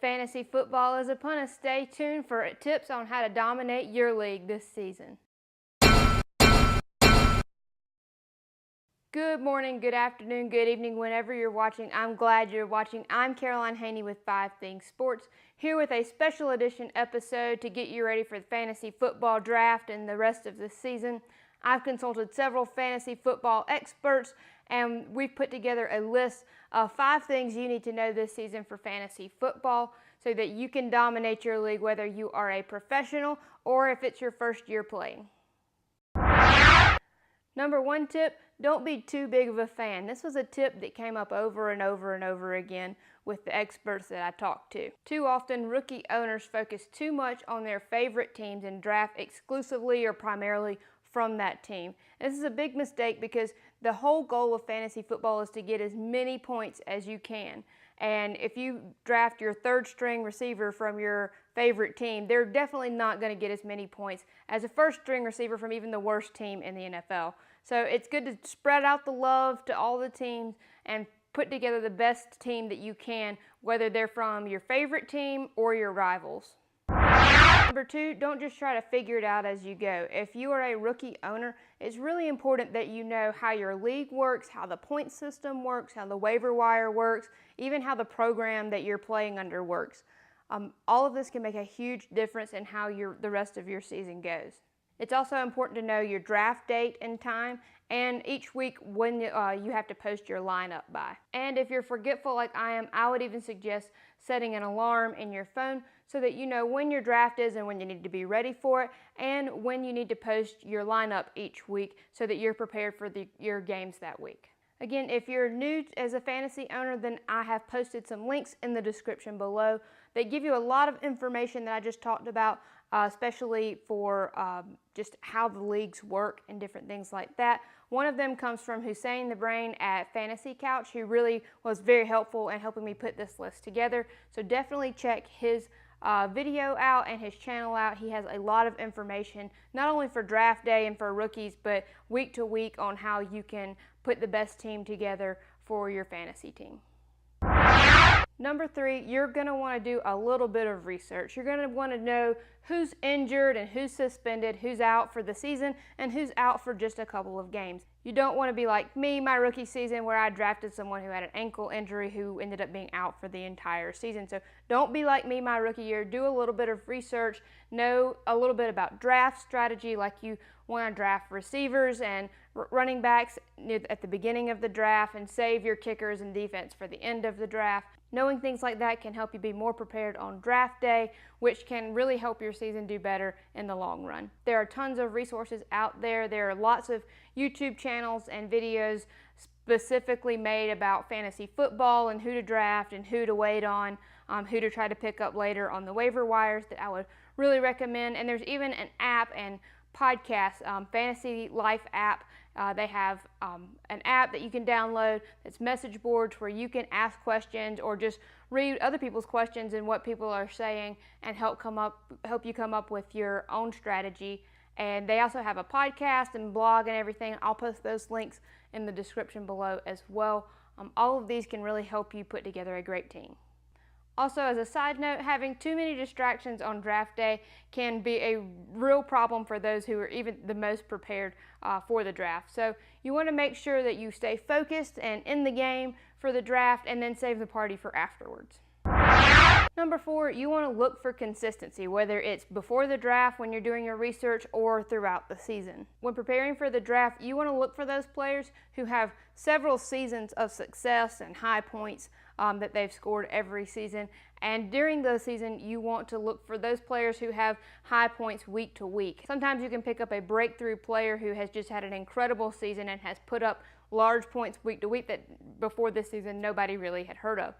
Fantasy football is upon us. Stay tuned for tips on how to dominate your league this season. Good morning, good afternoon, good evening, whenever you're watching. I'm glad you're watching. I'm Caroline Haney with 5 Things Sports, here with a special edition episode to get you ready for the fantasy football draft and the rest of the season. I've consulted several fantasy football experts, and we've put together a list of 5 things you need to know this season for fantasy football so that you can dominate your league, whether you are a professional or if it's your first year playing. Number 1 tip, don't be too big of a fan. This was a tip that came up over and over and over again with the experts that I talked to. Too often, rookie owners focus too much on their favorite teams and draft exclusively or primarily from that team. This is a big mistake because the whole goal of fantasy football is to get as many points as you can. And if you draft your 3rd string receiver from your favorite team, they're definitely not going to get as many points as a 1st string receiver from even the worst team in the NFL. So it's good to spread out the love to all the teams and put together the best team that you can, whether they're from your favorite team or your rivals. Number 2, don't just try to figure it out as you go. If you are a rookie owner, it's really important that you know how your league works, how the point system works, how the waiver wire works, even how the program that you're playing under works. All of this can make a huge difference in how the rest of your season goes. It's also important to know your draft date and time, and each week when you have to post your lineup by. And if you're forgetful like I am, I would even suggest setting an alarm in your phone so that you know when your draft is and when you need to be ready for it, and when you need to post your lineup each week so that you're prepared for your games that week. Again, if you're new as a fantasy owner, then I have posted some links in the description below that give you a lot of information that I just talked about, especially for just how the leagues work and different things like that. One of them comes from Hussein the Brain at Fantasy Couch, who really was very helpful in helping me put this list together. So definitely check his video out and his channel out. He has a lot of information, not only for draft day and for rookies, but week to week on how you can put the best team together for your fantasy team. Number 3, you're going to want to do a little bit of research. You're going to want to know who's injured and who's suspended, who's out for the season, and who's out for just a couple of games. You don't want to be like me my rookie season where I drafted someone who had an ankle injury who ended up being out for the entire season. So don't be like me my rookie year. Do a little bit of research. Know a little bit about draft strategy, like you want to draft receivers and running backs at the beginning of the draft and save your kickers and defense for the end of the draft. Knowing things like that can help you be more prepared on draft day, which can really help your season do better in the long run. There are tons of resources out there. There are lots of YouTube channels and videos specifically made about fantasy football and who to draft and who to wait on, who to try to pick up later on the waiver wires that I would really recommend. And there's even an app and podcast, Fantasy Life app. They have an app that you can download that's message boards where you can ask questions or just read other people's questions and what people are saying and help you come up with your own strategy. And they also have a podcast and blog and everything. I'll post those links in the description below as well. All of these can really help you put together a great team. Also, as a side note, having too many distractions on draft day can be a real problem for those who are even the most prepared for the draft. So you want to make sure that you stay focused and in the game for the draft and then save the party for afterwards. Number 4, you want to look for consistency, whether it's before the draft when you're doing your research or throughout the season. When preparing for the draft, you want to look for those players who have several seasons of success and high points that they've scored every season. And during the season, you want to look for those players who have high points week to week. Sometimes you can pick up a breakthrough player who has just had an incredible season and has put up large points week to week that before this season nobody really had heard of.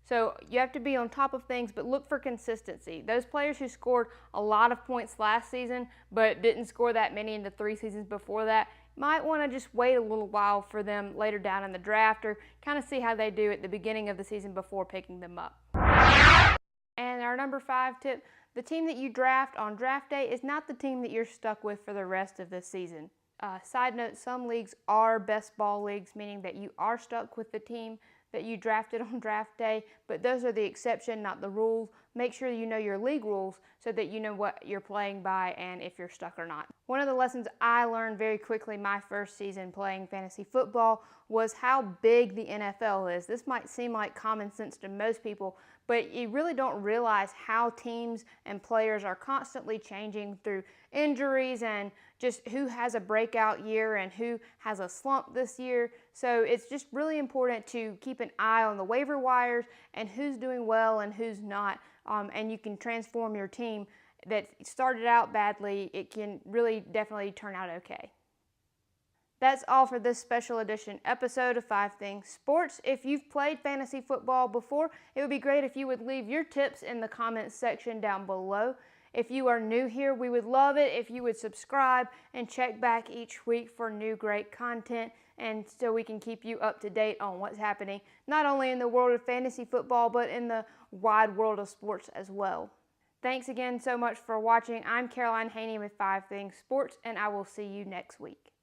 So you have to be on top of things, but look for consistency. Those players who scored a lot of points last season but didn't score that many in the 3 seasons before that, might want to just wait a little while for them later down in the draft or kind of see how they do at the beginning of the season before picking them up. And our number 5 tip, the team that you draft on draft day is not the team that you're stuck with for the rest of the season. Side note, some leagues are best ball leagues, meaning that you are stuck with the team that you drafted on draft day, but those are the exception, not the rule. Make sure you know your league rules so that you know what you're playing by and if you're stuck or not. One of the lessons I learned very quickly my first season playing fantasy football was how big the NFL is. This might seem like common sense to most people, but you really don't realize how teams and players are constantly changing through injuries and just who has a breakout year and who has a slump this year. So it's just really important to keep an eye on the waiver wires and who's doing well and who's not. And you can transform your team that started out badly. It can really definitely turn out okay. That's all for this special edition episode of 5 Things Sports. If you've played fantasy football before, it would be great if you would leave your tips in the comments section down below. If you are new here, we would love it if you would subscribe and check back each week for new great content, and so we can keep you up to date on what's happening, not only in the world of fantasy football, but in the wide world of sports as well. Thanks again so much for watching. I'm Caroline Haney with 5 Things Sports, and I will see you next week.